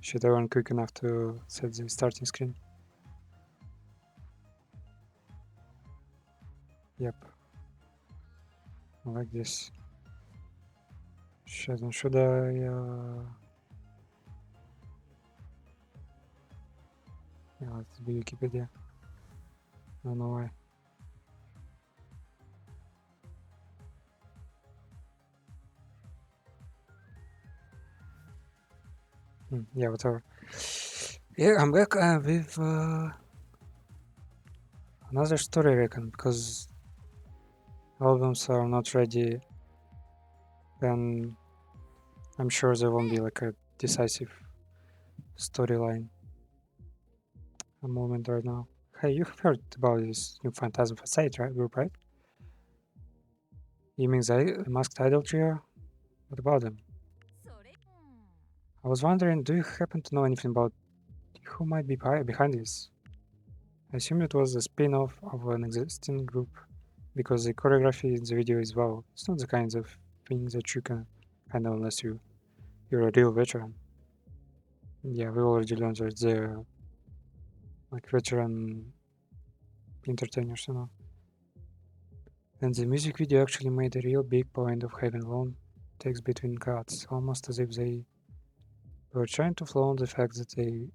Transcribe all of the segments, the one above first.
Should I run quick enough to set the starting screen? Yep. Like this. Should I? Yeah, let's be Wikipedia. I don't know why. Yeah, whatever. Yeah, I'm back with another story, I reckon, because albums are not ready, and I'm sure there won't be like a decisive storyline a moment right now. Hey, you have heard about this new Phantasm Facade, right? Group, right? You mean the Masked Idol trio? What about them? I was wondering, do you happen to know anything about who might be behind this? I assumed it was a spin-off of an existing group, because the choreography in the video is wow. It's not the kinds of thing that you can handle unless you're a real veteran. Yeah, we already learned that they're like veteran entertainers, you know. And the music video actually made a real big point of having long takes between cuts, almost as if they were trying to flaunt the fact that they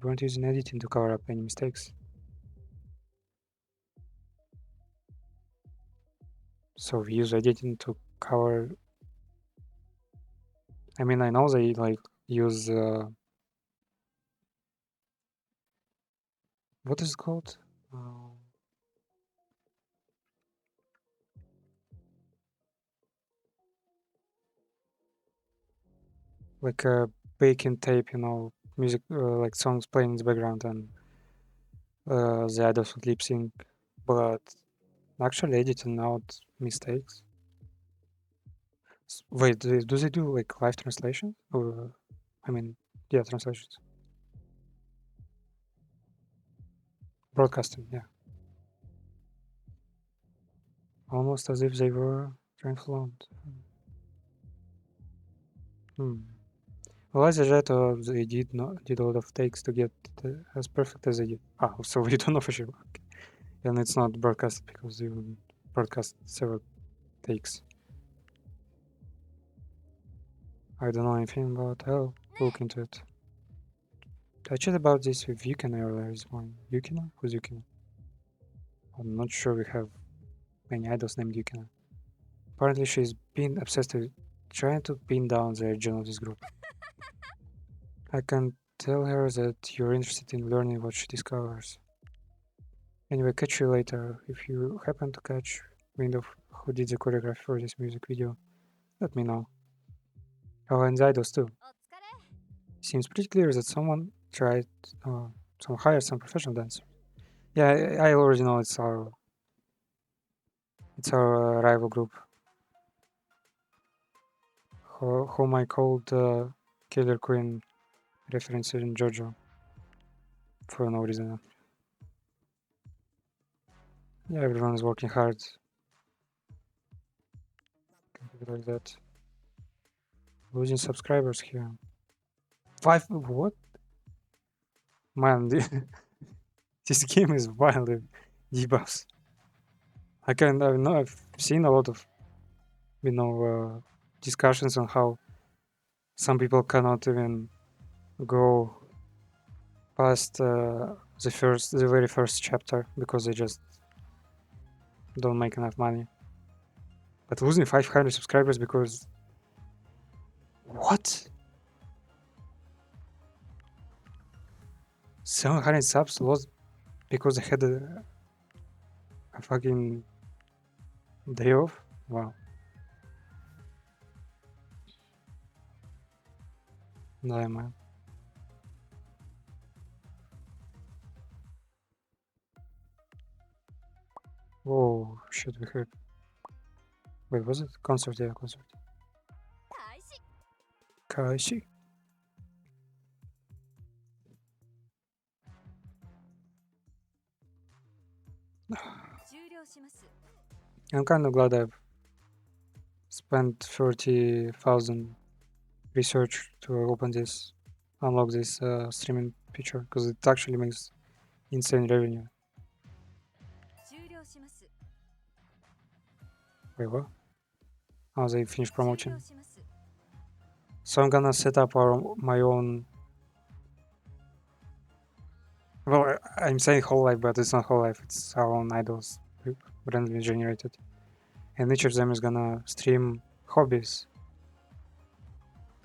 weren't using editing to cover up any mistakes. So we use editing to cover. I mean, I know they like use what is it called? Uh, like a baking tape, you know, music like songs playing in the background and the idols would lip sync, but actually editing out mistakes. Wait, do they do like live translation or I mean, yeah, translations, broadcasting, yeah, almost as if they were transformed. Hmm. Well, as a jet, they did a lot of takes to get as perfect as they did. Ah, so we don't know for sure. Okay. And it's not broadcast because you broadcast several takes. I don't know anything about how. Look into it. I chatted about this with Yukina earlier this morning. Yukina? Who's Yukina? I'm not sure we have many idols named Yukina. Apparently she's been obsessed with trying to pin down the origin of this group. I can tell her that you're interested in learning what she discovers. Anyway, catch you later. If you happen to catch wind of who did the choreography for this music video, let me know. Oh, and the idols too. Seems pretty clear that someone tried, some hired some professional dancers. Yeah, I already know it's our rival group, whom I called Killer Queen reference in JoJo for no reason. Yeah, everyone is working hard. Can keep it like that. Losing subscribers here. 5 what? Man, this game is wildly debuffs. I know I've seen a lot of discussions on how some people cannot even go past the very first chapter because they just don't make enough money. But losing 500 subscribers because what? 700 subs lost because I had a fucking day off? Wow. No, man. Whoa, shit, we heard. Wait, was it? Concert, yeah, concert. Kaishi. I'm kind of glad I've spent 30,000 research to open this, unlock this streaming feature, because it actually makes insane revenue. Wait, what? Oh, they finished promoting. So I'm gonna set up my own. Well, I'm saying whole life, but it's not whole life. It's our own idols, randomly generated, and each of them is gonna stream hobbies.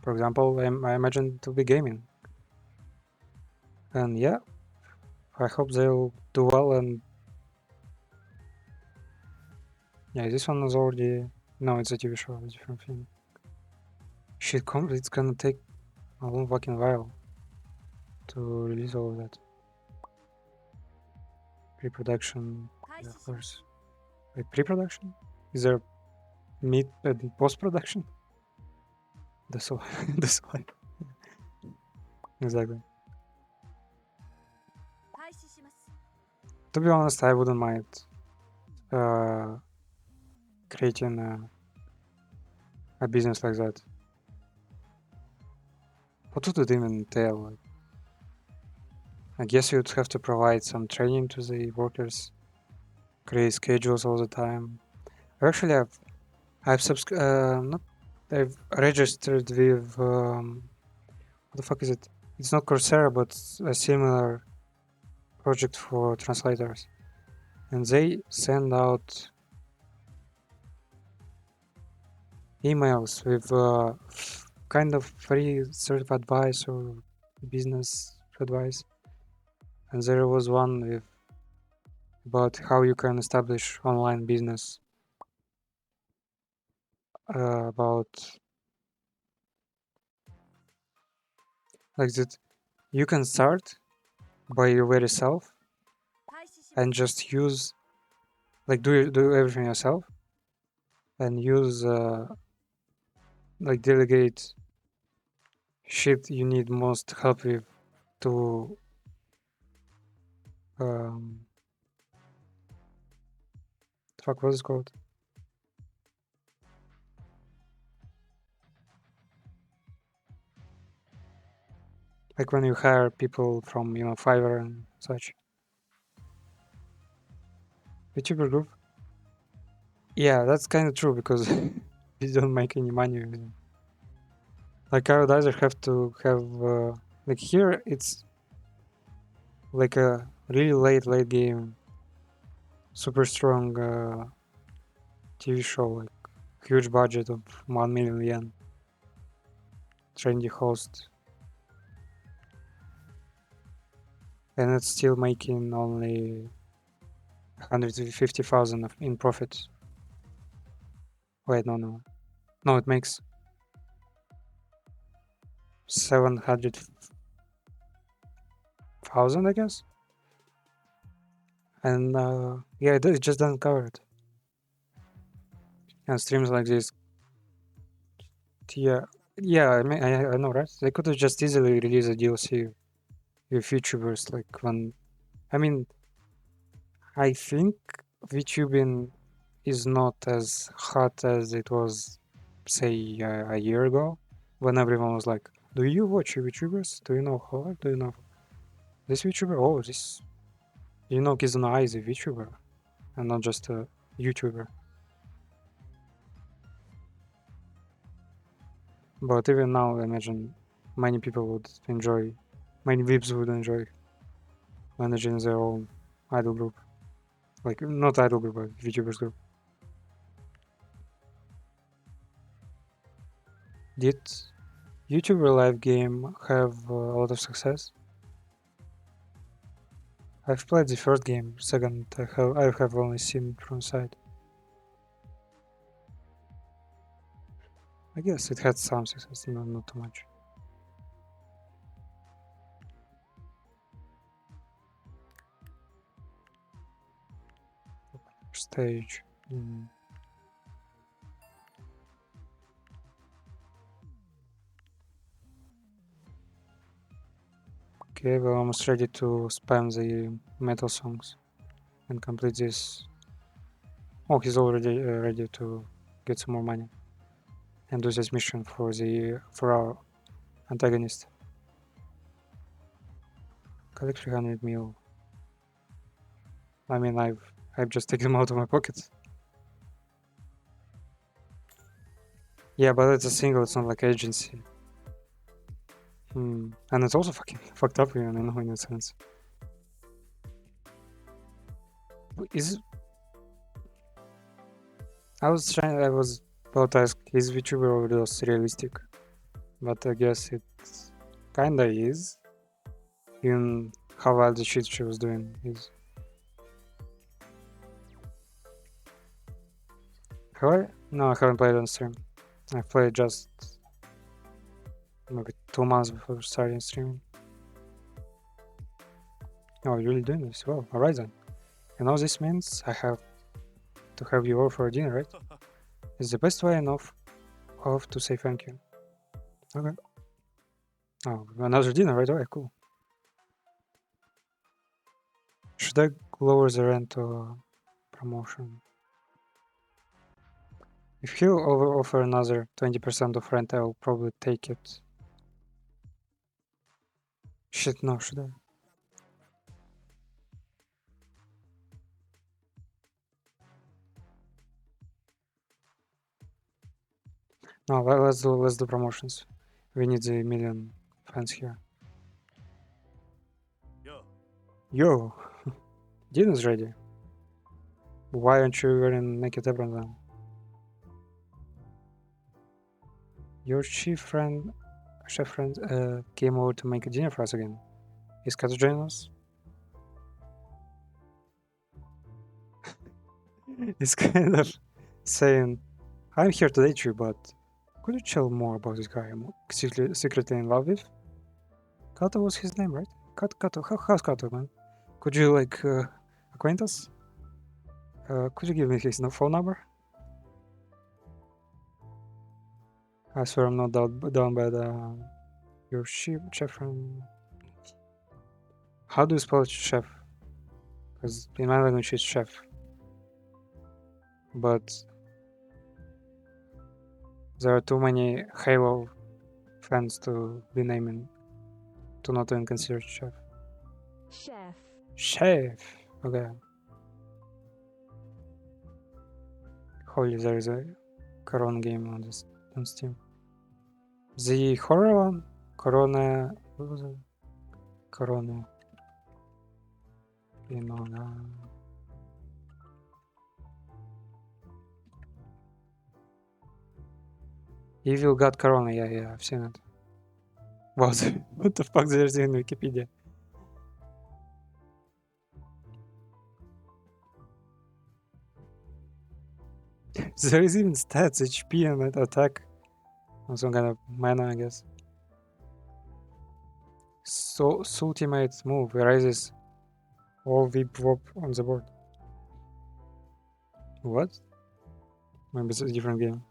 For example, I imagine it will be gaming, and yeah, I hope they'll do well. And yeah, this one is already no, it's a TV show, a different thing. Shit, it's gonna take a long fucking while to release all of that. Pre-production, yeah, of course. Wait, pre-production? Is there mid and post-production? That's all. That's why. Exactly. To be honest, I wouldn't mind creating a business like that. What would it even entail? Like, I guess you'd have to provide some training to the workers, create schedules all the time. Actually, not I've registered with what the fuck is it? It's not Coursera, but a similar project for translators, and they send out emails with kind of free sort of advice or business advice, and there was one with about how you can establish online business, about like that you can start by your very self and just use like do everything yourself and use like delegate shit you need most help with to um fuck what is it called, like when you hire people from Fiverr and such. YouTuber group, yeah, that's kind of true because you don't make any money with them. Like I would either have to have like here it's like a really late game, super strong TV show, like huge budget of 1 million yen, trendy host, and it's still making only 150,000 in profit. Wait, no, it makes 700,000, I guess, and yeah, it just doesn't cover it. And streams like this, yeah, yeah, I mean, I know, right? They could have just easily released a DLC with YouTubers, like when, I mean, I think VTubing is not as hot as it was, say, a year ago, when everyone was like, "Do you watch VTubers? Do you know Horror? Do you know this VTuber? Oh, this, you know, Kizuna is a VTuber and not just a YouTuber." But even now, I imagine many people would enjoy, many VIPs would enjoy managing their own idol group, like not idol group, but VTubers group. Did YouTuber live game have a lot of success? I've played the first game, second I have only seen it from side. I guess it had some success, not too much. Stage. Okay, we're almost ready to spam the metal songs and complete this. Oh, he's already ready to get some more money and do this mission for our antagonist. Collect 300 mil. I mean, I've just taken them out of my pockets. Yeah, but it's a single. It's not like agency. And it's also fucking fucked up, you know, in a sense. Is I was about to ask, is VTuber overdose realistic? But I guess it kinda is. In how well the shit she was doing is. Have I? No, I haven't played on stream. I played just maybe 2 months before starting streaming. Oh, you're really doing this well. Alright then. You know this means I have to have you over for dinner, right? It's the best way I know of to say thank you. Okay. Oh, another dinner right away. Cool. Should I lower the rent or promotion? If he'll offer another 20% of rent, I'll probably take it. Shit, no, should I? No, let's do promotions. We need the million fans here. Yo, dinner's ready. Why aren't you wearing naked apron then? Your chef friend came over to make a dinner for us again. Is Kato joining us? It's kind of saying, I'm here to date you, but could you tell more about this guy I'm secretly in love with? Kato was his name, right? Kato, how's Kato, man? Could you, acquaint us? Could you give me his phone number? I swear I'm not down by your chef friend. How do you spell chef? Because in my language it's chef. But there are too many Halo fans to be naming to not even consider chef. Chef. Okay. Holy, there is a Corona game on Steam. The horror one? Corona. What was it? Corona. Evil God Corona, yeah, I've seen it. Wow, what the fuck there's in Wikipedia? There is even stats, HP and attack. On some kind of mana, I guess. So ultimate move raises all VIP wop on the board. What? Maybe it's a different game.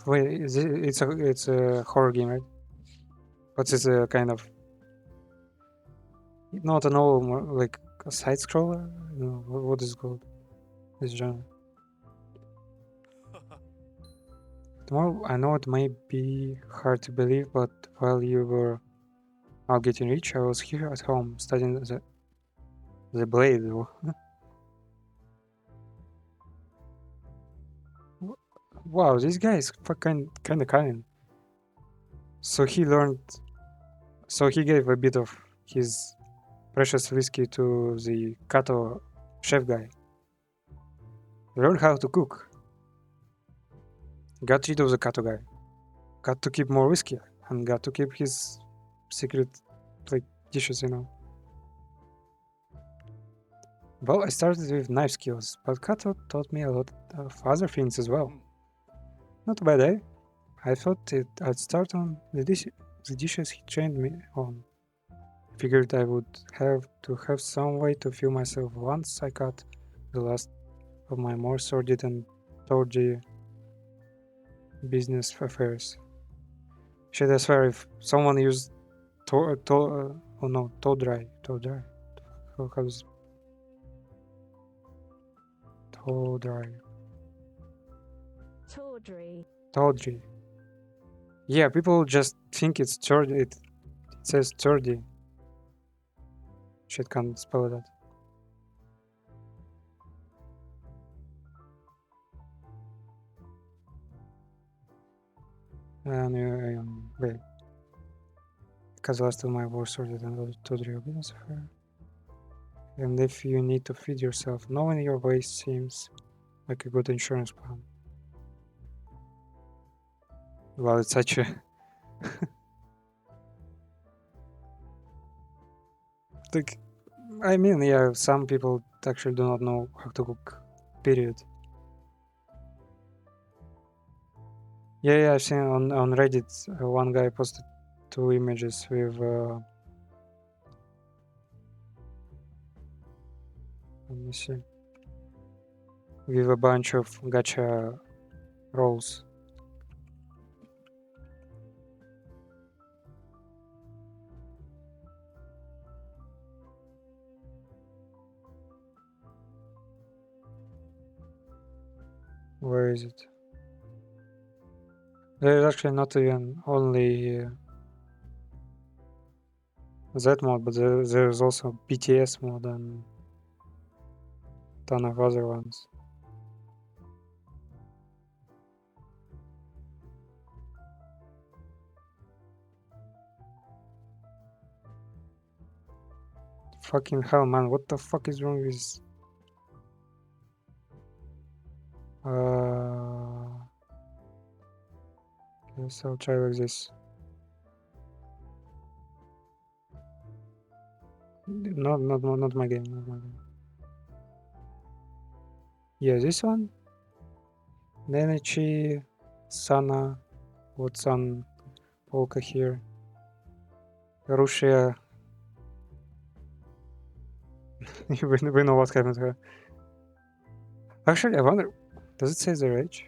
Wait, it's a horror game, right? But it's a kind of not a novel, more like a side scroller. No, what is it called? This genre. Tomorrow, I know it may be hard to believe, but while you were out getting rich, I was here at home studying the blade. Wow, this guy is fucking kind of cunning. So he gave a bit of his precious whiskey to the Kato chef guy. Learn how to cook. Got rid of the Kato guy. Got to keep more whiskey and got to keep his secret dishes, you know. Well, I started with knife skills, but Kato taught me a lot of other things as well. Not a bad, eh? I thought I'd start on the dishes he trained me on. Figured I would have to have some way to fuel myself once I got the last of my more sordid and tawdry business affairs. Shit, I swear, if someone used toe dry. How's toe dry? Tawdry. Yeah, people just think it's turdy. It says turdy. Shit, can't spell that. Wait. Because last of my was sorted and tawdry business affair. And if you need to feed yourself, knowing your waste seems like a good insurance plan. Well, it's such a like. I mean, yeah, some people actually do not know how to cook. Period. Yeah, I've seen on Reddit one guy posted 2 images with let me see, with a bunch of gacha rolls. Where is it? There is actually not even only that mod, but there's also BTS mod and ton of other ones. Fucking hell, man! What the fuck is wrong with? Yes, I'll try like this. Not my game. Not my game. Yeah, this one. Nenichi, Sana, Watson, Polka here. Russia. we know what happened to her. Actually, I wonder, does it say their age?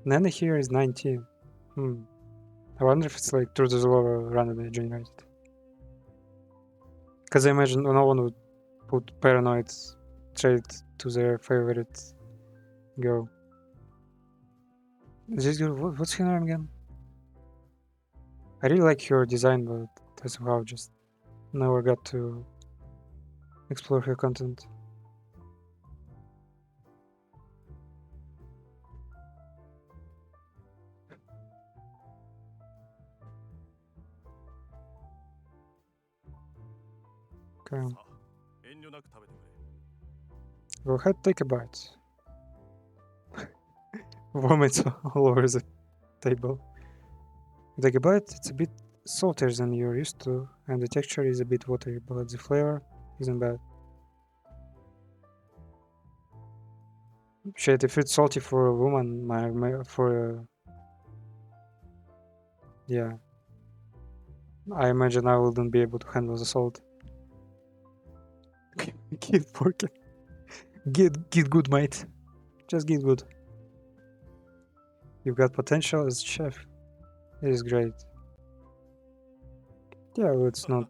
Nana here is 19. I wonder if it's like through the Zlova randomly generated. Because I imagine no one would put paranoid trait to their favorite girl. This girl, what's her name again? I really like her design, but I somehow just never got to explore her content. Okay. Go ahead, take a bite. Vomits all over the table. Take a bite, it's a bit saltier than you're used to, and the texture is a bit watery, but the flavor isn't bad. Shit, if it's salty for a woman, yeah, I imagine I wouldn't be able to handle the salt. Get porky. Get good, mate. Just get good. You've got potential as a chef. It is great. Yeah, let's not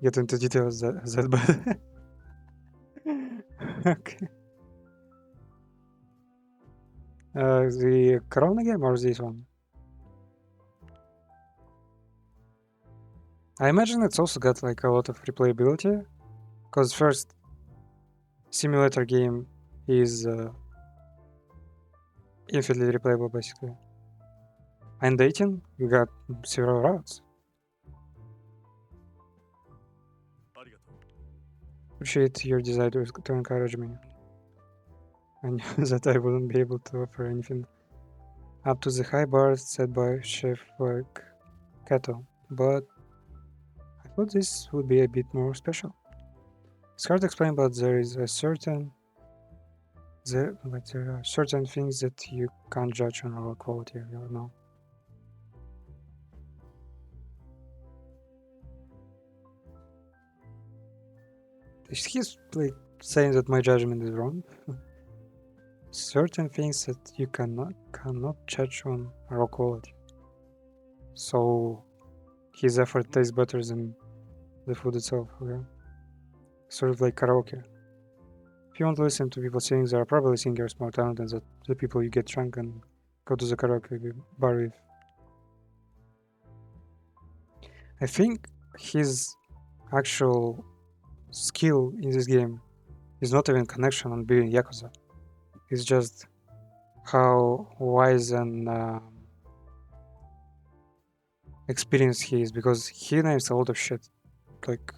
get into details that bad. Okay. The Corona game or this one? I imagine it's also got like a lot of replayability, because first simulator game is infinitely replayable basically. And dating, you got several routes. Appreciate your desire to encourage me. I knew that I wouldn't be able to offer anything up to the high bar set by Chef like Kato, but I thought this would be a bit more special. It's hard to explain, but there are certain things that you can't judge on our quality, you know. He's like saying that my judgment is wrong. certain things that you cannot judge on raw quality. So his effort tastes better than the food itself. Okay? Sort of like karaoke. If you want to listen to people sing, there are probably singers more talented than the people you get drunk and go to the karaoke bar with. I think his actual skill in this game is not even connection on being Yakuza. It's just how wise and experienced he is, because he knows a lot of shit. Like,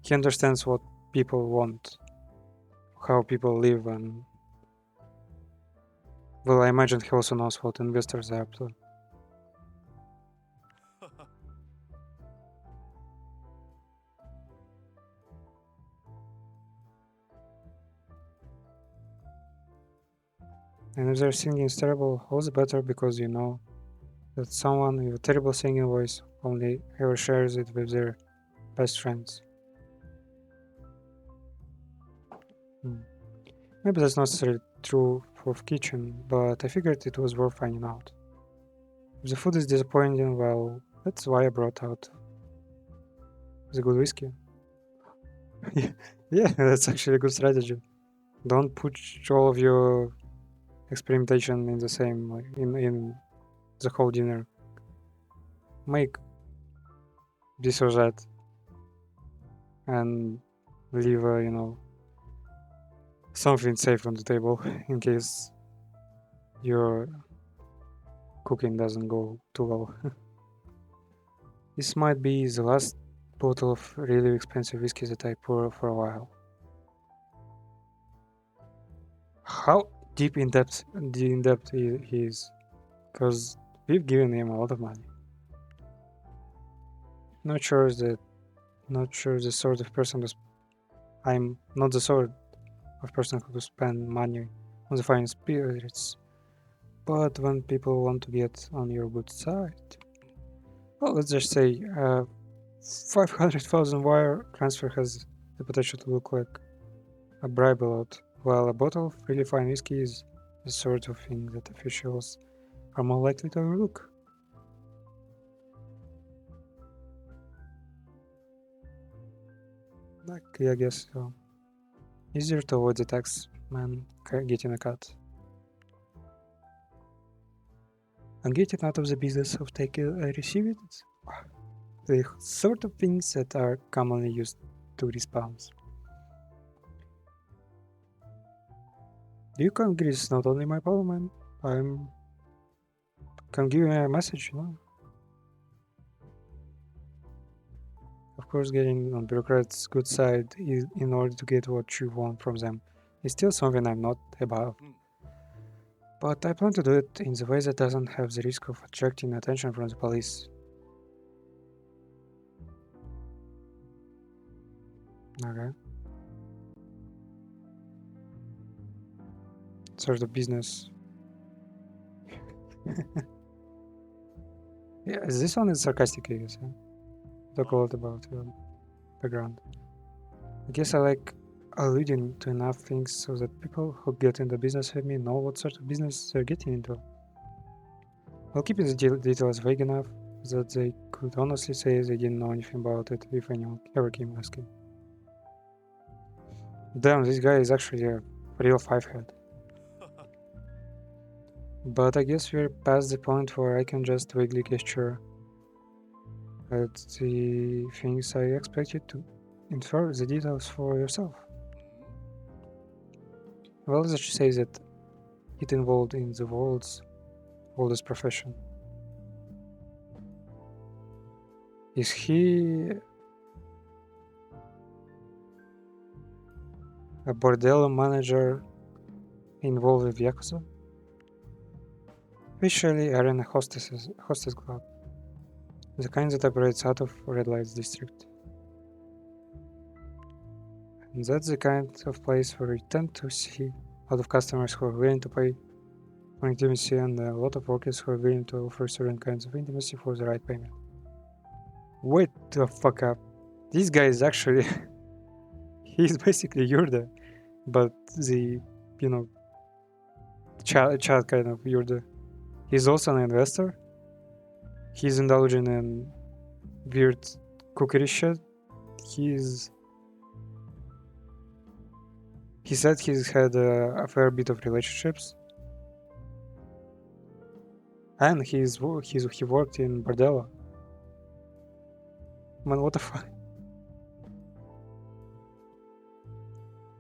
he understands what people want, how people live, and well, I imagine he also knows what investors are up to. And if their singing is terrible, all the better, because you know that someone with a terrible singing voice only ever shares it with their best friends. Maybe that's not necessarily true for kitchen, but I figured it was worth finding out. If the food is disappointing, well, that's why I brought out the good whiskey. Yeah, that's actually a good strategy. Don't put all of your experimentation in the same, like, in the whole dinner. Make this or that, and leave something safe on the table in case your cooking doesn't go too well. This might be the last bottle of really expensive whiskey that I pour for a while. How deep in depth he is, because we've given him a lot of money. Not sure that not sure the sort of person to I'm not the sort of person who spend money on the fine spirits, but when people want to get on your good side, well, let's just say 500,000 wire transfer has the potential to look like a bribe a lot, while a bottle of really fine whiskey is the sort of thing that officials are more likely to overlook. Like, yeah, I guess so. Easier to avoid the tax man getting a cut. And getting out of the business of taking a receipt, the sort of things that are commonly used to response. You can grease not only my problem, man. I'm can give you a message, Of course, getting on bureaucrats' good side is in order to get what you want from them is still something I'm not above. But I plan to do it in the way that doesn't have the risk of attracting attention from the police. Okay. Sort of business. Yeah, this one is sarcastic, I guess. Yeah? Talk a lot about background. I guess I like alluding to enough things so that people who get into business with me know what sort of business they're getting into. While keeping the details vague enough that they could honestly say they didn't know anything about it if anyone ever came asking. Damn, this guy is actually a real five-head. But I guess we're past the point where I can just vaguely gesture at the things I expect you to infer the details for yourself. Well, let's just say that it involved in the world's oldest profession. Is he a bordello manager involved with Yakuza? Officially are a hostess club, the kind that operates out of Red Lights District. And that's the kind of place where we tend to see a lot of customers who are willing to pay for intimacy and a lot of workers who are willing to offer certain kinds of intimacy for the right payment. Wait the fuck up. This guy is actually he's basically Yurda, but the chat kind of weird. He's also an investor. He's indulging in weird cookery shit. He said he's had a fair bit of relationships, and he worked in bordello. Man, what the fuck?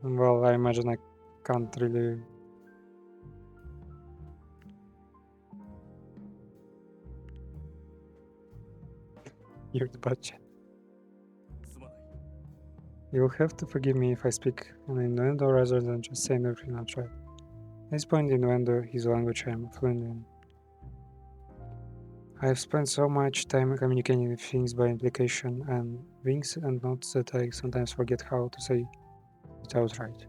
Well, I imagine I can't really. You're the bad chat. You'll have to forgive me if I speak in innuendo rather than just saying everything outright. At this point, innuendo is a language I'm fluent in. I've spent so much time communicating with things by implication and winks and nods that I sometimes forget how to say it outright.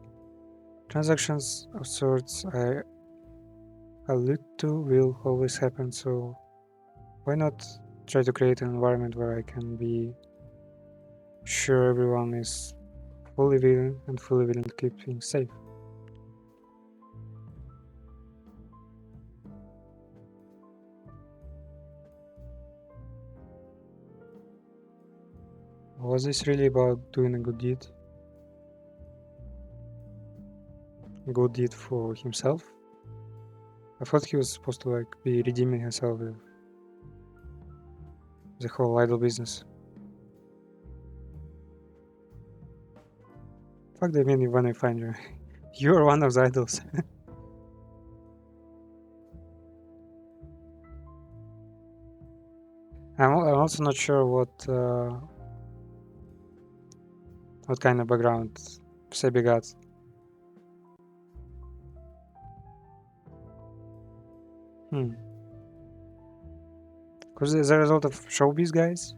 Transactions of sorts I allude to will always happen, so why not try to create an environment where I can be sure everyone is fully willing to keep things safe. Was this really about doing a good deed? A good deed for himself? I thought he was supposed to be redeeming himself with the whole idol business. Fuck they mean when I find you. You're one of the idols. I'm also not sure what kind of background Sebi got. Because as a result of showbiz, guys.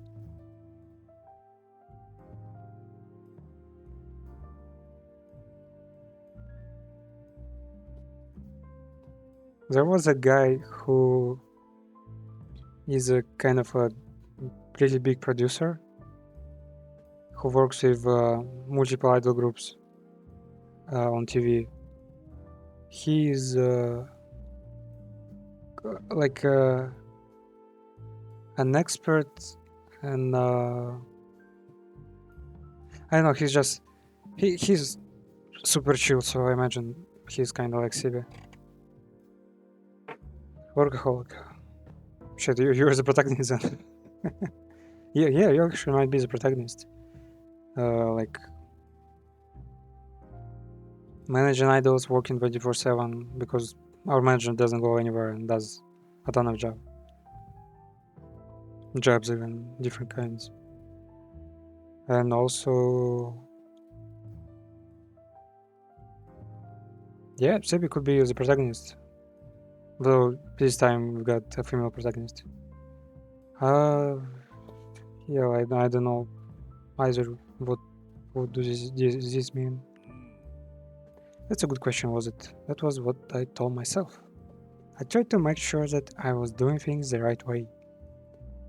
There was a guy who is a kind of a pretty big producer who works with multiple idol groups on TV. He is like an expert, and I don't know. He's super chill, so I imagine he's kind of like Sibi. Workaholic. Shit, you're the protagonist then. yeah, you actually might be the protagonist. Like managing idols, working 24/7 because our manager doesn't go anywhere and does a ton of jobs, even different kinds. And also, yeah, Sebi could be the protagonist. Though this time we got a female protagonist. Yeah, I don't know either. What does this mean? That's a good question, was it? That was what I told myself. I tried to make sure that I was doing things the right way.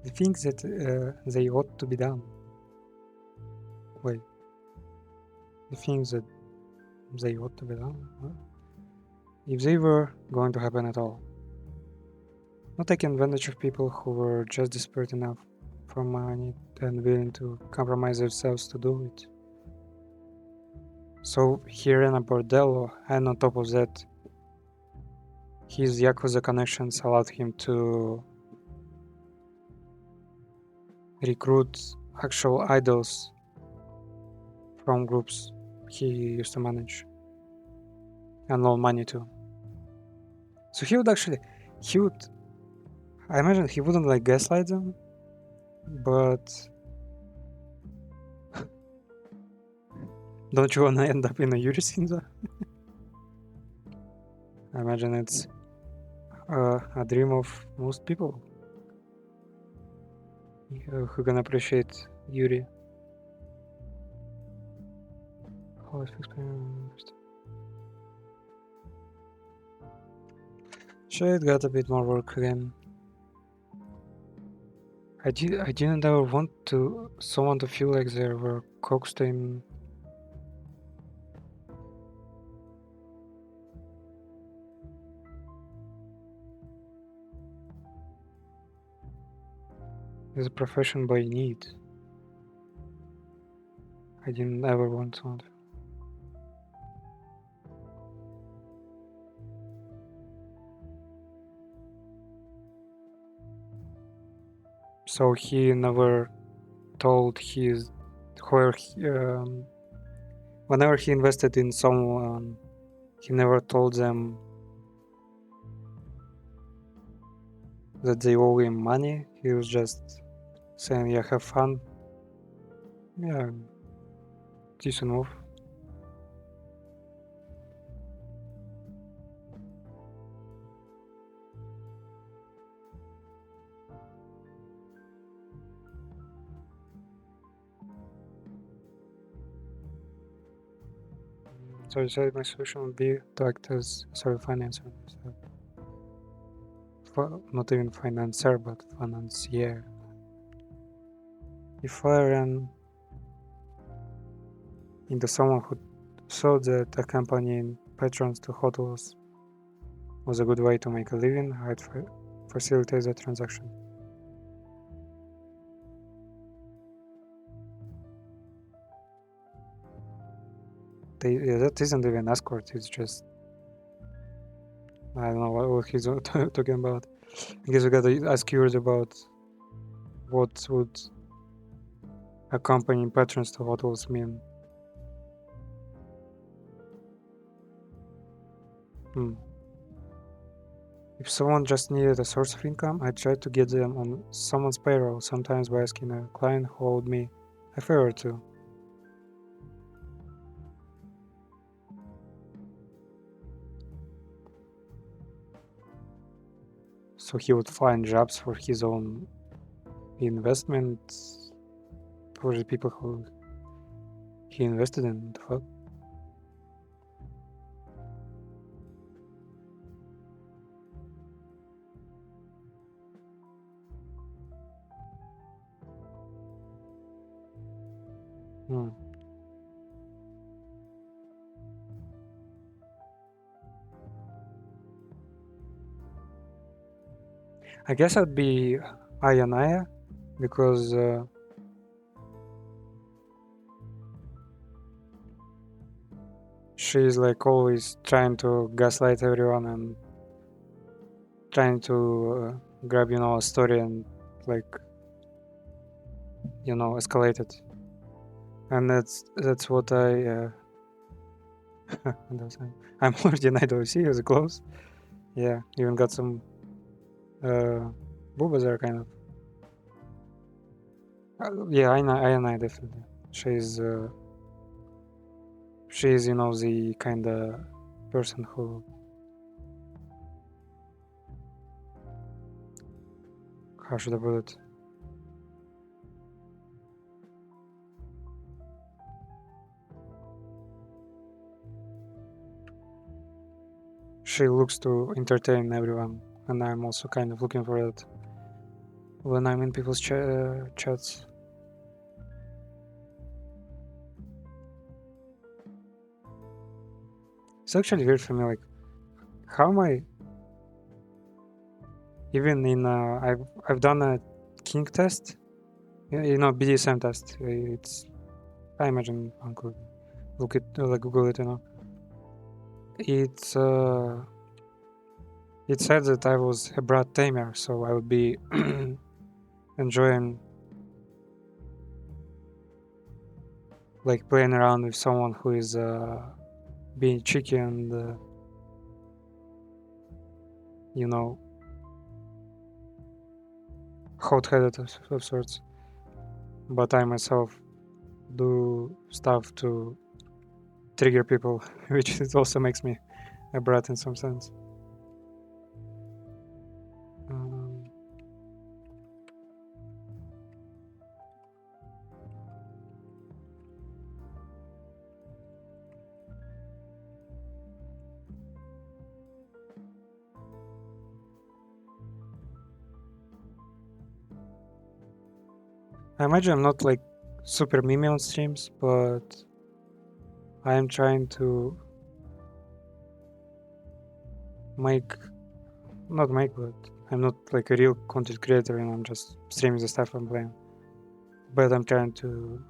The things that they ought to be done. Wait. The things that they ought to be done? What? If they were going to happen at all. Not taking advantage of people who were just desperate enough for money and willing to compromise themselves to do it. So he ran a bordello, and on top of that, his Yakuza connections allowed him to recruit actual idols from groups he used to manage and loan money to. So I imagine he wouldn't like gaslight them, but don't you wanna end up in a Yuri scene though? I imagine it's a dream of most people who can appreciate Yuri. Shit got a bit more work again. I didn't ever want someone to feel like they were coaxed in. It's a profession by need. I didn't ever want to. So he never told his where whenever he invested in someone, he never told them that they owe him money. He was just saying, "Yeah, have fun." Yeah, decent move. So you said my solution would be to act as sort of financer, not even financer, but financier. If I ran into someone who thought that accompanying patrons to hotels was a good way to make a living, I'd facilitate the transaction. That isn't even escort, it's just, I don't know what he's talking about. I guess we gotta ask curious about what would accompanying patrons to hotels mean. If someone just needed a source of income, I tried to get them on someone's payroll, sometimes by asking a client who owed me a favor or two. So he would find jobs for his own investments for the people who he invested in. Fuck. I guess I'd be Ayanaya because she's like always trying to gaslight everyone and trying to grab, a story and like, escalate it. And that's what I'm already an IWC, is close. Yeah, even got some boobas there, kind of. Yeah, I know, definitely. She's the kind of person who, how should I put it? She looks to entertain everyone, and I'm also kind of looking for it when I'm in people's chats. It's actually weird for me, like, how am I even in I've done a kink test, BDSM test. It's, I imagine one could look it, like Google it, It's it said that I was a brat tamer, so I would be enjoying like playing around with someone who is being cheeky and hot-headed of sorts. But I myself do stuff to trigger people, which it also makes me a brat in some sense. I imagine I'm not like super meme on streams, but I am trying to not make, but I'm not like a real content creator and I'm just streaming the stuff I'm playing. But I'm trying to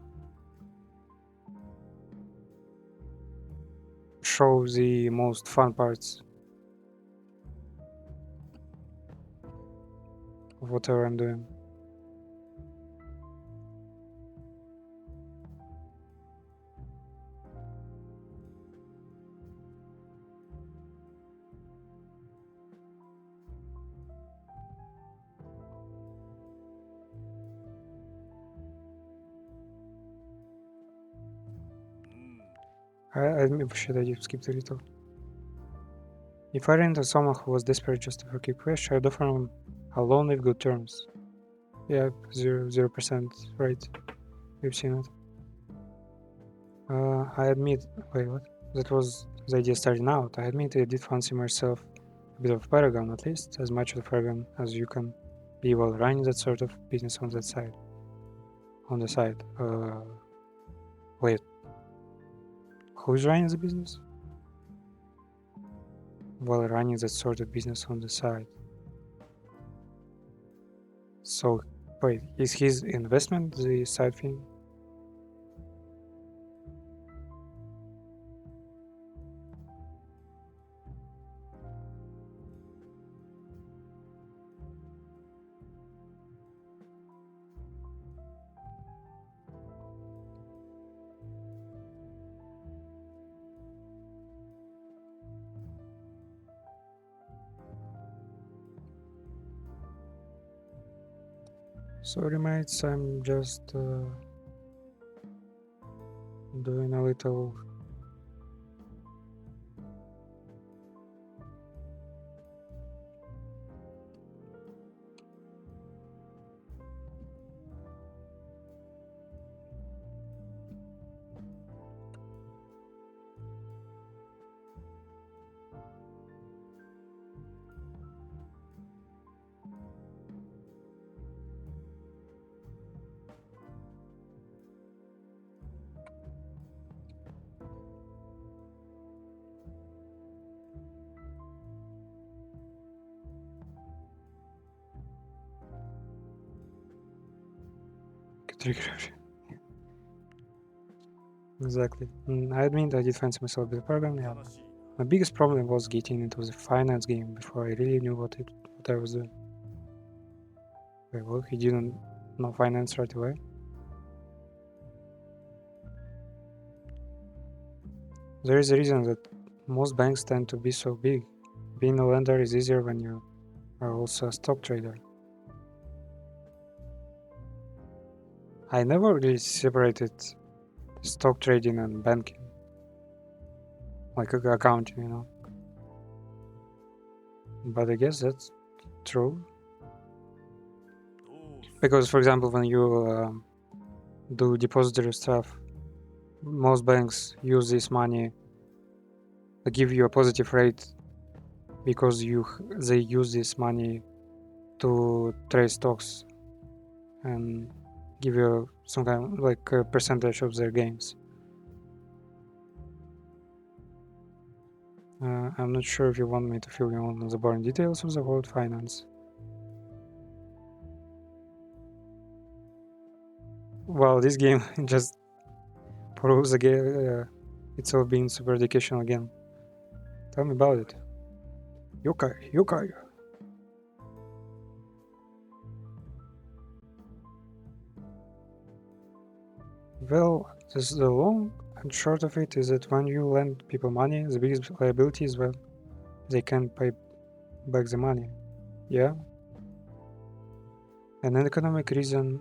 show the most fun parts of whatever I'm doing. I maybe should I skip a little. If I ran into someone who was desperate just for keep cash, I'd offer him a loan with good terms. Yeah, 0% right. We've seen it. I admit, wait, what? That was the idea starting out. I admit I did fancy myself a bit of a paragon, at least as much of a paragon as you can be while running that sort of business on that side. On the side. Wait. Who's running the business? While running that sort of business on the side. So, wait, is his investment the side thing? Sorry mates, I'm just doing a little trigger. Exactly. I admit I did fancy myself with the program, yeah. My biggest problem was getting into the finance game before I really knew what I was doing. Wait, well, he didn't know finance right away? There is a reason that most banks tend to be so big. Being a lender is easier when you are also a stock trader. I never really separated stock trading and banking. Like accounting, you know. But I guess that's true. Because, for example, when you do depository stuff, most banks use this money to give you a positive rate because they use this money to trade stocks and give you some kind of like a percentage of their gains. I'm not sure if you want me to fill you on the boring details of the world finance. Well, this game just proves again itself being super educational again. Tell me about it. Yokai. Well, the long and short of it is that when you lend people money, the biggest liability is well, they can't pay back the money. Yeah. And an economic reason,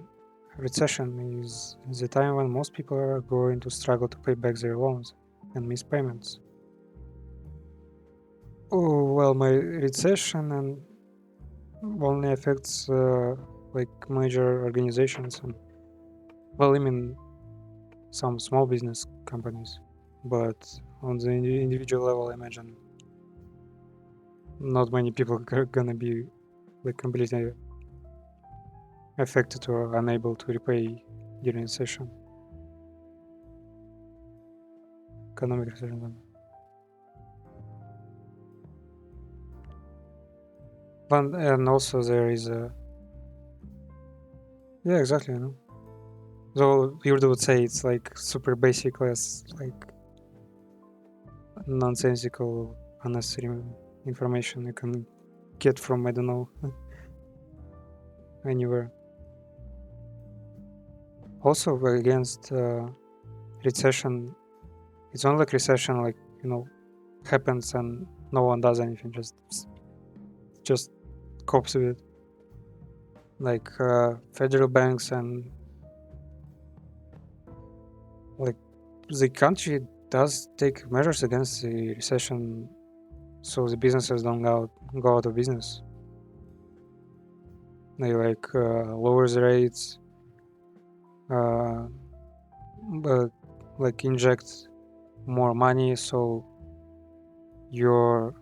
recession is the time when most people are going to struggle to pay back their loans and miss payments. Oh, well, my recession and only affects like major organizations and, well, I mean, some small business companies. But on the individual level, I imagine not many people are gonna be like completely affected or unable to repay during recession. Economic recession. But and also there is a yeah, exactly. You know. Though Yurda would say it's like super basic, less like nonsensical, unnecessary information you can get from I don't know anywhere. Also against recession, it's not like recession like happens and no one does anything, just copes with it. Like federal banks and like the country does take measures against the recession so the businesses don't go out of business. They like lower the rates, but like inject more money so your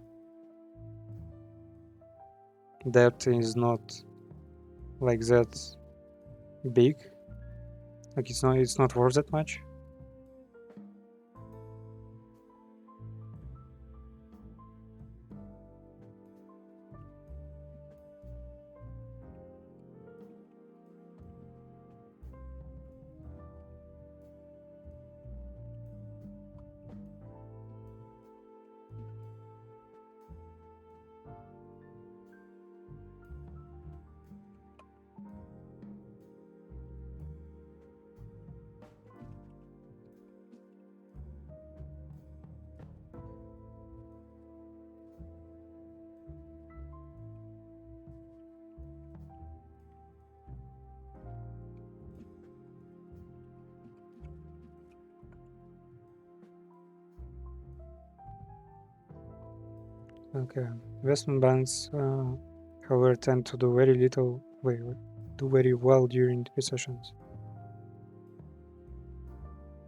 debt is not like that big. Like it's not worth that much. Okay, investment banks, however, tend to do do very well during recessions.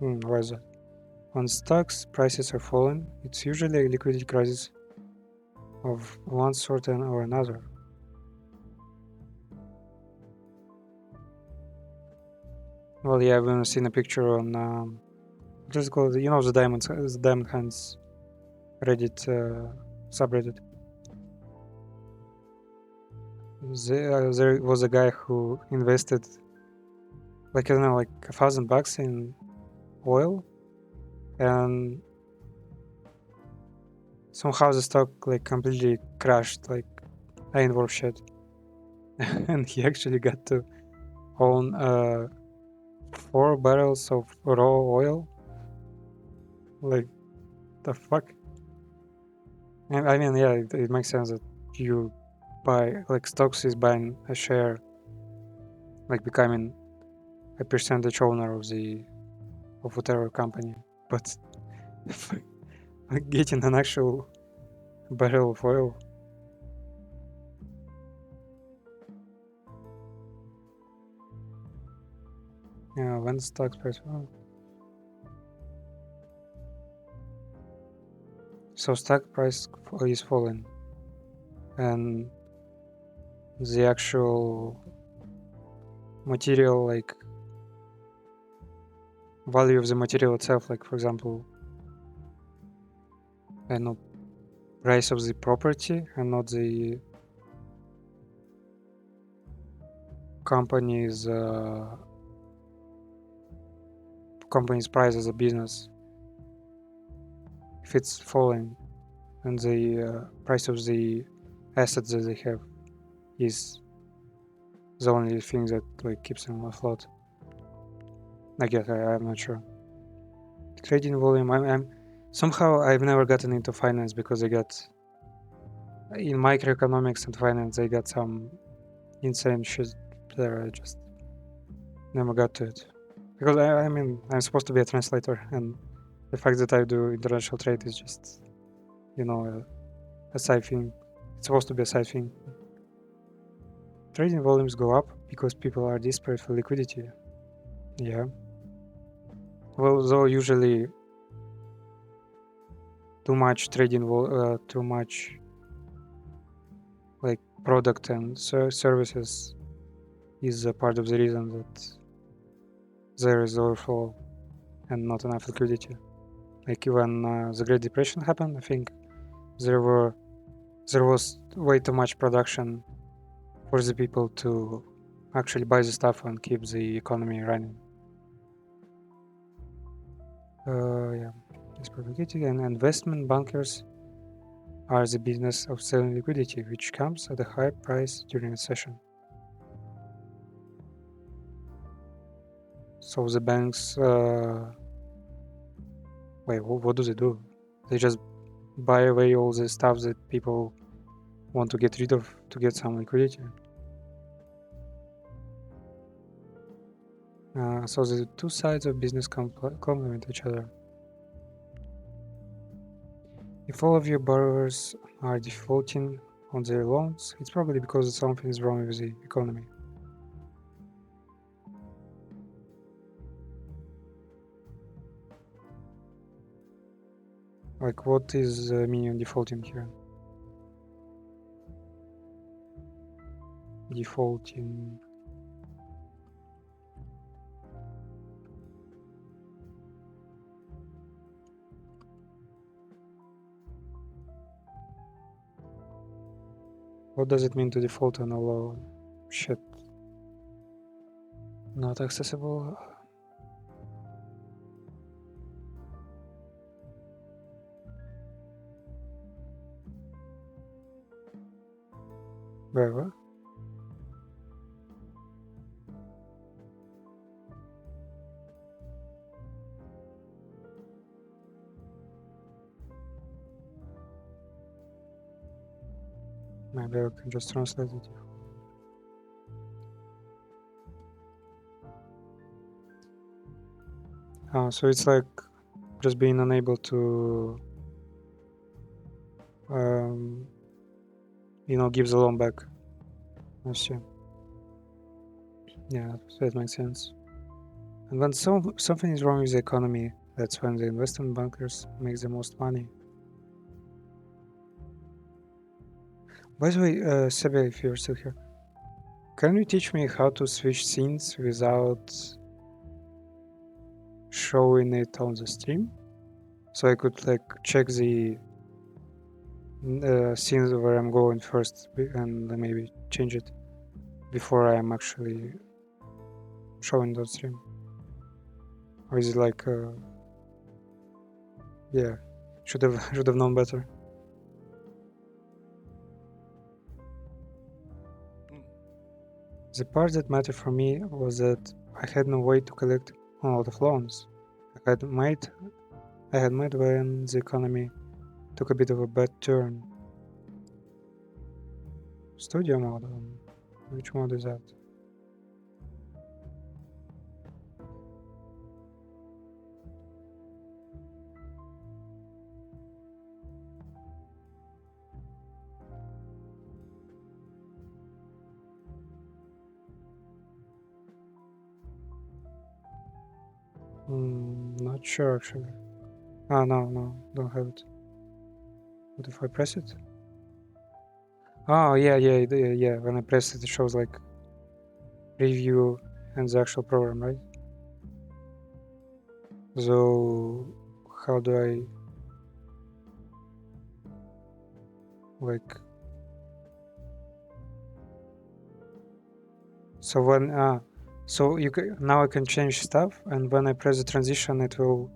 Why is that? When stocks prices are falling, it's usually a liquidity crisis of one sort or another. Well, yeah, I've even seen a picture on what is it called? You know, the Diamond Hands Reddit subreddit. There was a guy who invested like I don't know, like $1,000 in oil, and somehow the stock like completely crashed. Like I ain't worth shit, and he actually got to own 4 barrels of raw oil. Like the fuck? I mean, yeah, it makes sense that you buy like stocks is buying a share, like becoming a percentage owner of whatever company. But like getting an actual barrel of oil, yeah, when the stock price. Oh. So stock price is falling, and the actual material, like value of the material itself, like for example, I know price of the property and not the company's price as a business. If it's falling and the price of the assets that they have is the only thing that like keeps them afloat. I guess I'm not sure. Trading volume. I'm somehow I've never gotten into finance because I got in microeconomics and finance I got some insane shit there. I just never got to it because I mean I'm supposed to be a translator, and the fact that I do international trade is just a side thing. It's supposed to be a side thing. Trading volumes go up because people are desperate for liquidity. Yeah. Well, though usually too much too much like product and services is a part of the reason that there is overflow and not enough liquidity. Like when the Great Depression happened, I think there were there was way too much production for the people to actually buy the stuff and keep the economy running. Yeah, it's propagating, and investment bankers are the business of selling liquidity, which comes at a high price during a session. So the banks, wait, what do they do? They just buy away all the stuff that people want to get rid of to get some liquidity. So the two sides of business complement each other. If all of your borrowers are defaulting on their loans, it's probably because something is wrong with the economy. Like, what is meaning defaulting here? Defaulting. What does it mean to default on a loan? Shit. Not accessible. Wherever. Maybe I can just translate it. So it's like just being unable to, give the loan back. I see. Yeah, that makes sense. And when something is wrong with the economy, that's when the investment bankers make the most money. By the way, Sebe, if you're still here, can you teach me how to switch scenes without showing it on the stream? So I could like check the scenes where I'm going first and maybe change it before I'm actually showing the stream. Or is it like, yeah, should have known better. The part that mattered for me was that I had no way to collect a lot of loans. I had made when the economy took a bit of a bad turn. Studio mode. Which mode is that? Not sure actually. No, don't have it. What if I press it? Oh, yeah. When I press it, it shows like review and the actual program, right? So how do I like? So when so you can, now I can change stuff, and when I press the transition, it will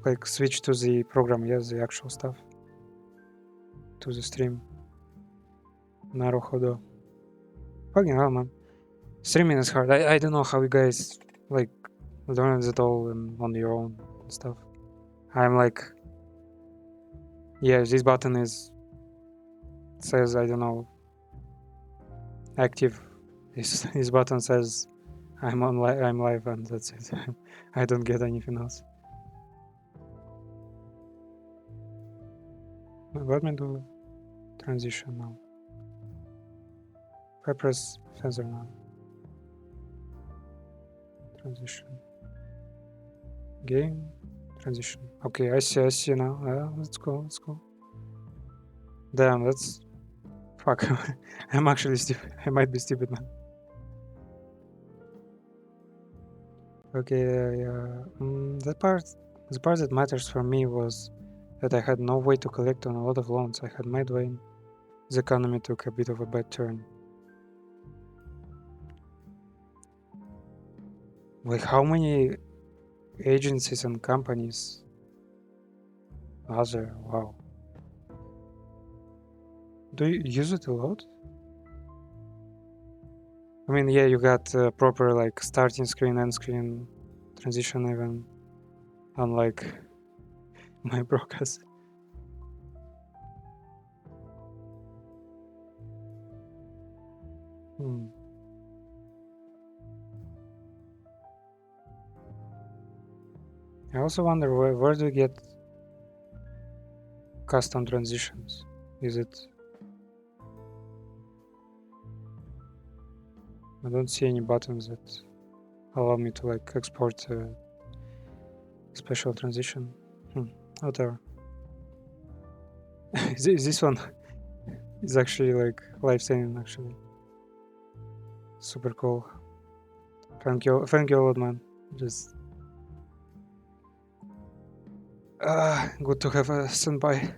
like switch to the program, yes, the actual stuff, to the stream. Naruhodo. Fucking hell, man. Streaming is hard. I don't know how you guys like learn it all on your own and stuff. I'm like, yeah, this button says I don't know, active. This button says I'm live, and that's it. I don't get anything else. Let me do transition now. If I press sensor now. Transition. Game. Transition. Okay, I see now. Let's go. Damn, that's... Fuck. I'm actually stupid. I might be stupid now. Okay, yeah. The part that matters for me was that I had no way to collect on a lot of loans I had made when the economy took a bit of a bad turn. Like, how many agencies and companies are there? Wow. Do you use it a lot? I mean, yeah, you got proper like starting screen, end screen, transition even, unlike my broadcast. I also wonder where do you get custom transitions? Is it? I don't see any buttons that allow me to like export a special transition. Whatever. This one is actually like life-saving. Actually, super cool. Thank you a lot, man. Just good to have a standby.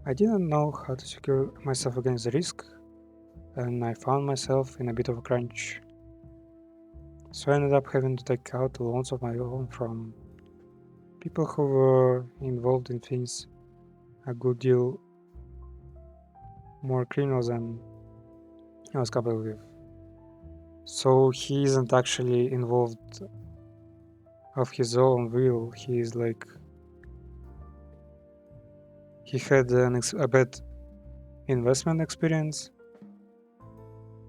I didn't know how to secure myself against the risk, and I found myself in a bit of a crunch. So I ended up having to take out loans of my own from people who were involved in things a good deal more criminal than I was capable with. So he isn't actually involved of his own will. He is like, he had a bad investment experience,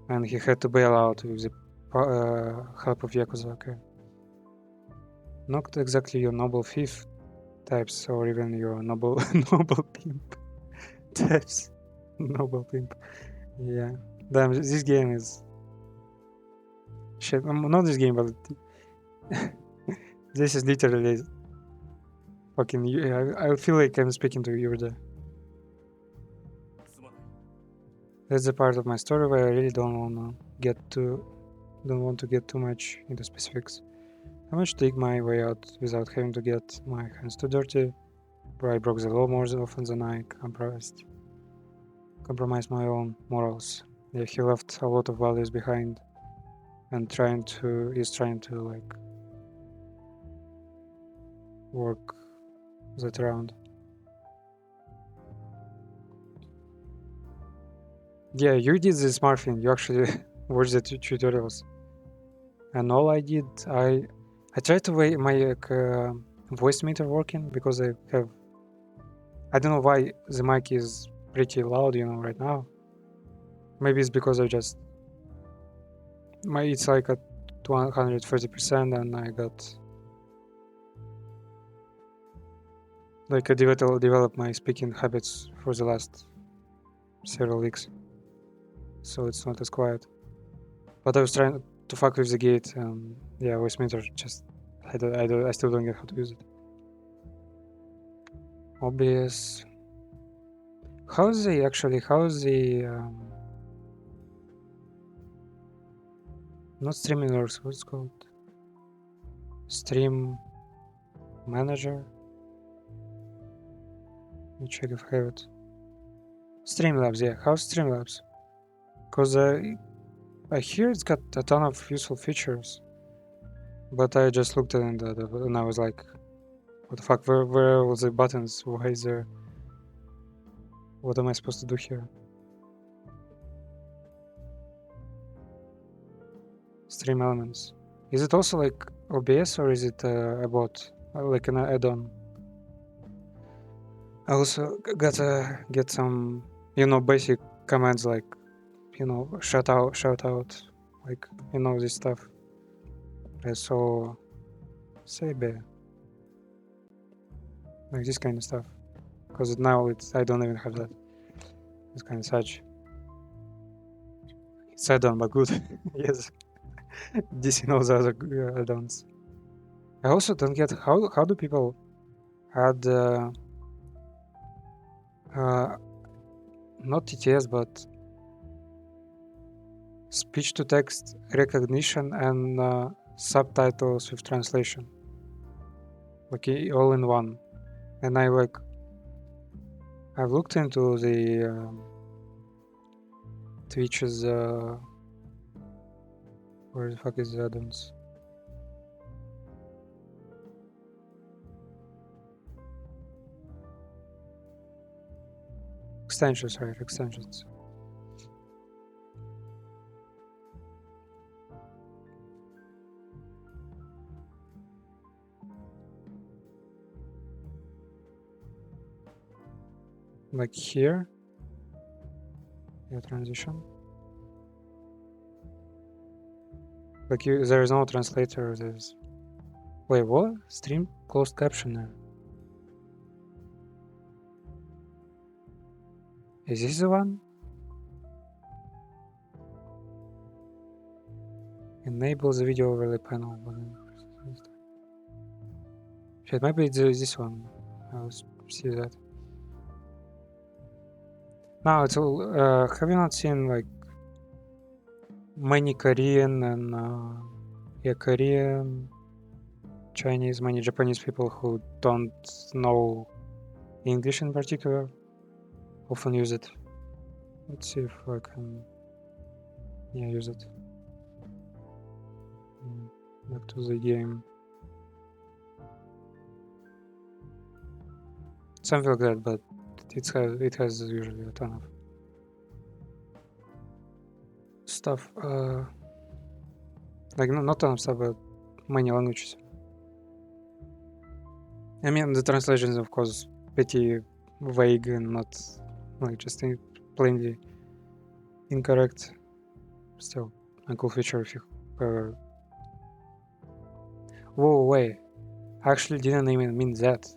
and he had to bail out with the help of Yakuza. Okay. Not exactly your noble thief types, or even your noble noble pimp types. Noble pimp. Yeah. Damn, this game is shit. Not this game, but this is literally fucking. I feel like I'm speaking to you there. That's the part of my story where I really don't want to get too much into specifics. I managed to dig my way out without having to get my hands too dirty, where I broke the law more often than I compromised my own morals. Yeah, he left a lot of values behind, and is trying to like work that around. Yeah, you did the smart thing. You actually watched the tutorials, and all I did, I tried to make my voice meter working because I don't know why the mic is pretty loud, right now. Maybe it's because it's like at 130%, and I got like I developed my speaking habits for the last several weeks, so it's not as quiet. But I was trying to fuck with the gate, and yeah, voice meter just I still don't get how to use it. OBS. How's the not streaming works, what's it called? Stream manager? Let me check if I have it. Streamlabs, yeah. How's Streamlabs? Because I hear it's got a ton of useful features, but I just looked at it and I was like, what the fuck, where are all the buttons? Why is there... What am I supposed to do here? Stream elements. Is it also like OBS, or is it a bot? Like an add-on? I also gotta get some, basic commands like, shout out, like, this stuff. So, say bear. Like this kind of stuff. Because now I don't even have that. It's kind of such. It's add-on, but good. Yes. DC knows other add-ons. I also don't get how do people add not TTS but speech to text recognition and subtitles with translation. like all in one. And I've looked into the Twitch's where the fuck is the add-ons? Extensions, right? Extensions. Like here, yeah, transition. Like there is no translator. There's wait, what? Stream closed captioner. Is this the one? Enable the video overlay panel. Shit, maybe it's this one. I'll see that. No, it's all. Have you not seen like many Korean and yeah, Korean, Chinese, many Japanese people who don't know English in particular often use it. Let's see if I can use it. Back to the game. Something like that, but it has usually a ton of stuff. Like not ton of stuff, but many languages. I mean, the translation is of course pretty vague and not like just plainly incorrect. Still a cool feature if you ever. Whoa, wait! I actually didn't even mean that.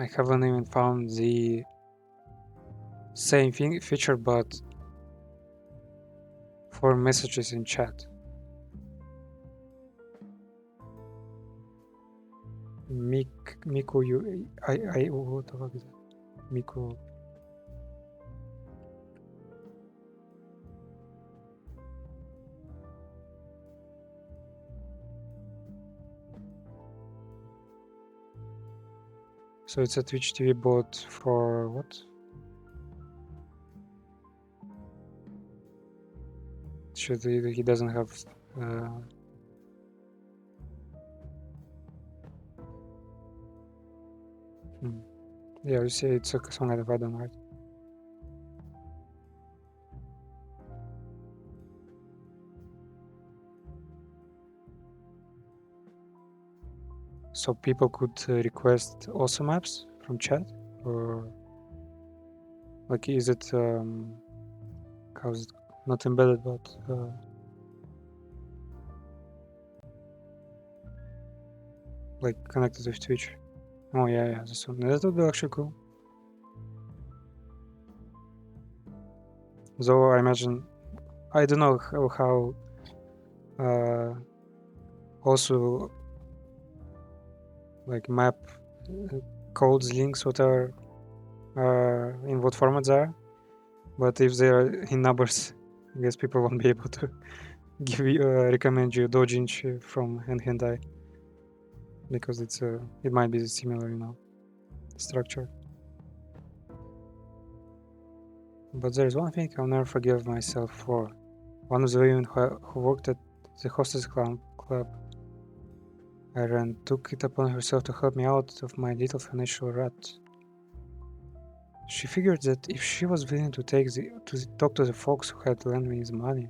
I haven't even found the same feature, but for messages in chat. Miku, what the fuck is that? Miku. So it's a Twitch TV bot for what? Should he doesn't have yeah, you see it's some kind of add-on, right? So people could request awesome maps from chat, or like is it how's it not embedded but like connected with Twitch? Oh yeah, this one. That would be actually cool. Though I imagine I don't know how also like map codes, links, whatever in what formats are, but if they are in numbers, I guess people won't be able to give you recommend you Dojinshi from Henhendai because it might be similar, structure. But there is one thing I'll never forgive myself for. One of the women who worked at the hostess club I ran took it upon herself to help me out of my little financial rut. She figured that if she was willing to talk to the folks who had lent me the money,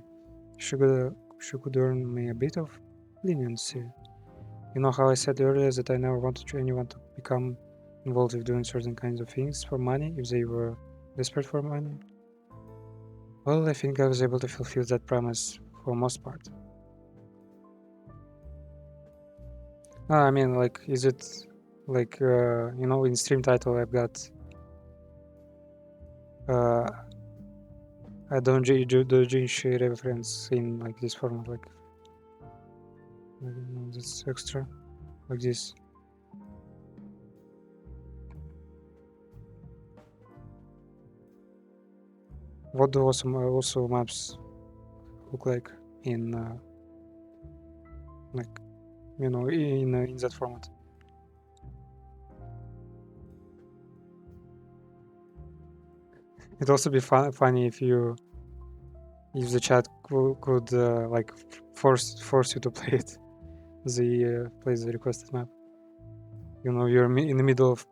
she could earn me a bit of leniency. You know how I said earlier that I never wanted anyone to become involved with doing certain kinds of things for money if they were desperate for money? Well, I think I was able to fulfill that promise for the most part. I mean, like, is it like, in stream title I've got a doujinshi reference in like this format, like I don't know, this extra, like this. What do also maps look like in like you know, in that format. It'd also be funny if the chat could like force you to play it, play the requested map. You know, you're in the middle of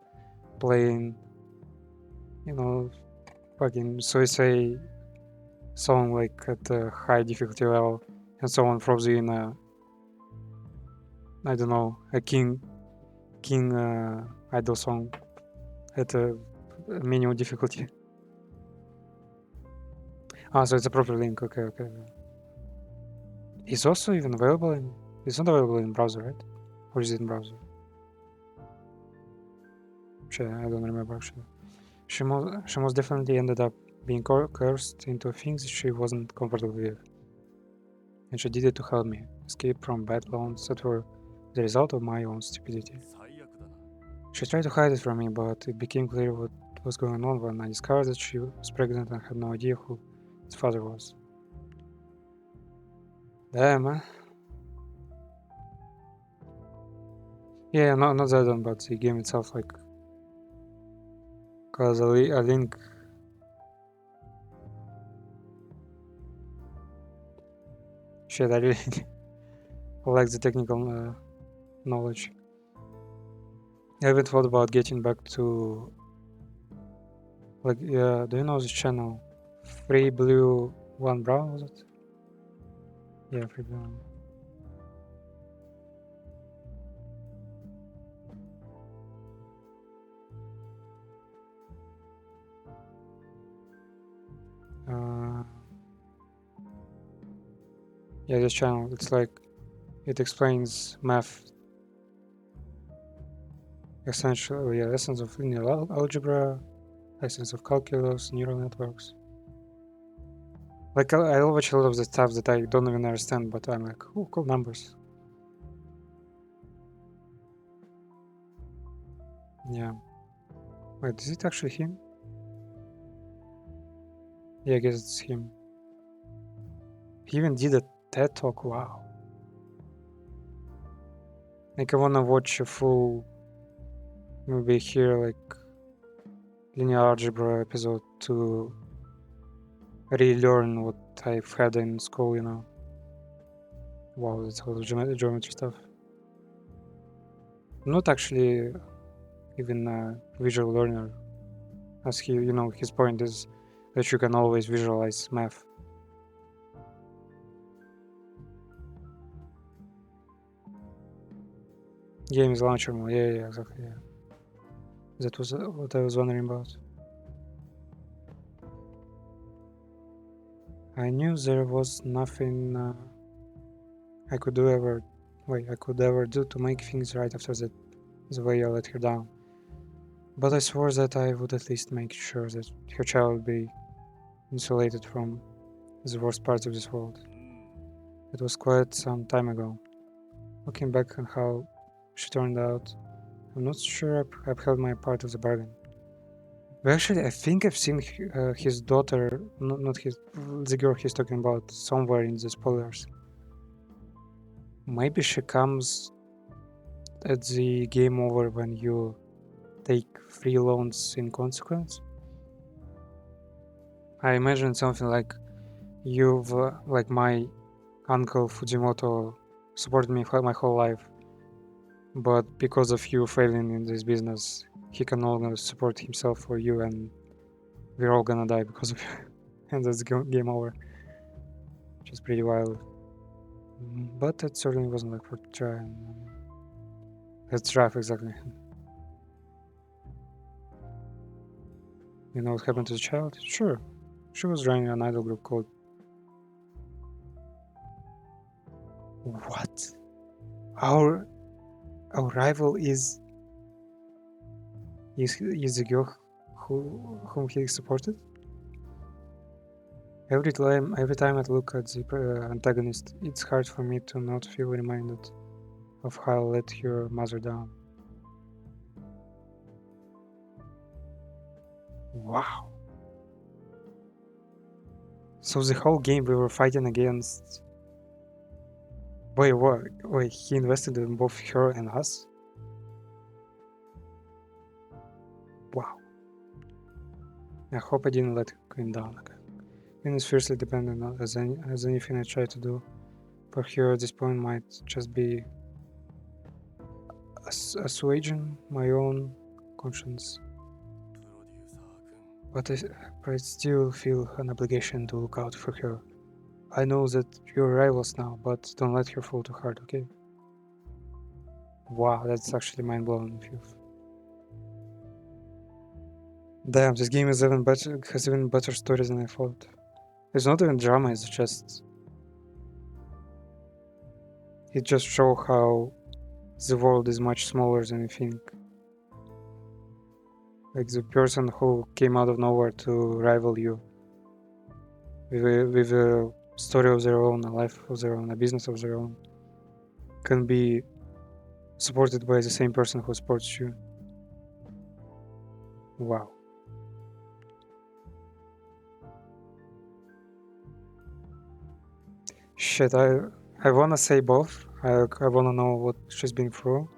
playing, you know, fucking say song like at a high difficulty level, and someone throws you in a, I don't know, a king idol song at a minimum difficulty. So it's a proper link. Okay. It's also even available in. It's not available in browser, right? Or is it in browser? Shit, I don't remember actually. She most definitely ended up being cursed into things she wasn't comfortable with, and she did it to help me escape from bad loans that were the result of my own stupidity. She tried to hide it from me, but it became clear what was going on when I discovered that she was pregnant and had no idea who its father was. Damn, man. Yeah, not that one, but the game itself, like, cause a link. Shit, I really like the technical knowledge. I haven't thought about getting back to, like, do you know this channel? Free Blue One Brown, was it? Yeah, Free Blue One. Yeah, this channel, it's like, it explains math, essence of linear algebra, essence of calculus, neural networks. Like, I watch a lot of the stuff that I don't even understand, but I'm like, oh, cool numbers. Yeah. Wait, is it actually him? Yeah, I guess it's him. He even did a TED Talk, wow. Like, I wanna watch a full, maybe here, like, linear algebra episode to relearn what I've had in school, you know. Wow, that's all the geometry stuff. I'm not actually even a visual learner, as his point is that you can always visualize math. Game is launcher mode, yeah, exactly, yeah. That was what I was wondering about. I knew there was nothing I could ever do to make things right after the way I let her down. But I swore that I would at least make sure that her child would be insulated from the worst parts of this world. It was quite some time ago. Looking back on how she turned out, I'm not sure I've held my part of the bargain. But actually, I think I've seen his daughter, not the girl he's talking about, somewhere in the spoilers. Maybe she comes at the game over when you take free loans in consequence. I imagine something like you've, like my uncle Fujimoto supported me my whole life, but because of you failing in this business, he can no longer support himself or you, and we're all gonna die because of you. And that's game over, which is pretty wild. But it certainly wasn't like for trying. Let's drive exactly. You know what happened to the child? Sure. She was running an idol group called. What? Our rival is the girl whom he supported? Every time I look at the antagonist, it's hard for me to not feel reminded of how I let your mother down. Wow. So the whole game we were fighting against Wait, what? Wait, he invested in both her and us? Wow. I hope I didn't let Queen down. Okay. Queen is fiercely dependent on as anything I try to do for her at this point might just be assuaging my own conscience. But I still feel an obligation to look out for her. I know that you're rivals now, but don't let her fall too hard, okay? Wow, that's actually mind-blowing. Damn, this game is has even better stories than I thought. It's not even drama, it's just... It just shows how the world is much smaller than you think. Like the person who came out of nowhere to rival you with a story of their own, a life of their own, a business of their own, can be supported by the same person who supports you. Wow. Shit, I wanna say both. I wanna know what she's been through.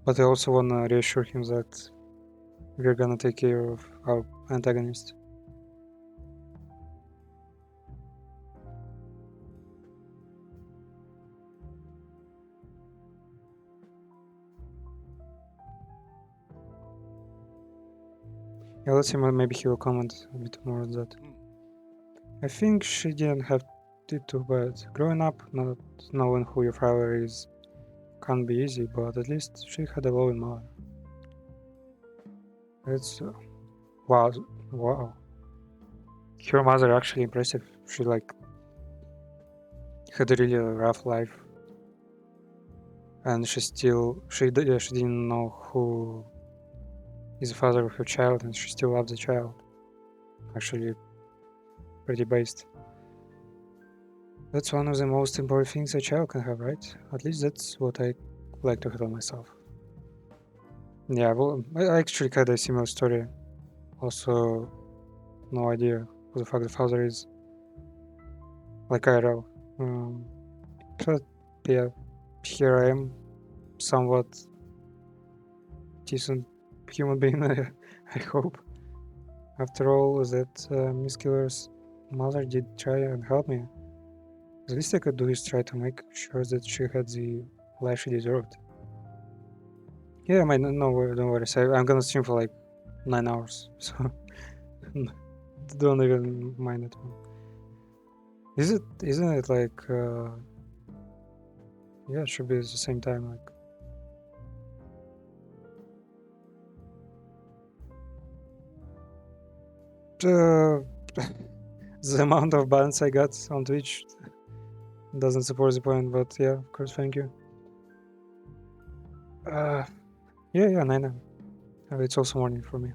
But I also wanna reassure him that we're gonna take care of our antagonist. Yeah, let's see, maybe he will comment a bit more on that. I think she didn't have it too bad. Growing up, not knowing who your father is can't be easy, but at least she had a loving mother. It's wow, wow. Her mother actually impressive. She like had a really rough life, and she didn't know who is the father of her child, and she still loves the child. Actually, pretty based. That's one of the most important things a child can have, right? At least that's what I like to tell myself. Yeah, well, I actually had a similar story. Also, no idea who the fuck the father is. Like IRL. But yeah, here I am, somewhat decent human being, I hope. After all, that Miss Killer's mother did try and help me. The least I could do is try to make sure that she had the life she deserved. Yeah, no worry, don't worry. So I'm gonna stream for like 9 hours, so don't even mind it. Isn't it like, yeah, it should be the same time, like. The amount of bans I got on Twitch doesn't support the point, but yeah, of course, thank you. Yeah, 9 a.m. It's also morning for me.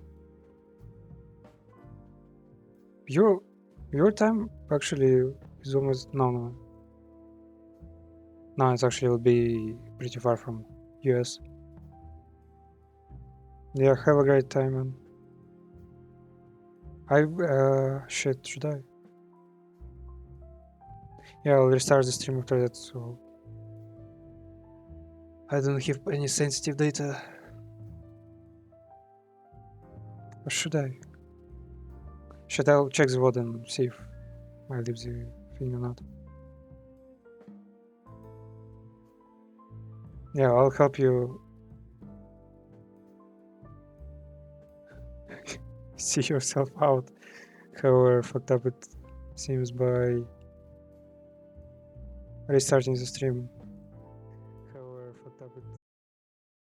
Your time actually is almost no. No, it's actually will be pretty far from US. Yeah, have a great time, man. Shit, should I? Yeah, I'll restart the stream after that, so I don't have any sensitive data. Or should I? Should I check the VOD and see if I leave the thing or not? Yeah, I'll help you see yourself out, however fucked up it seems, by restarting the stream. However fucked up it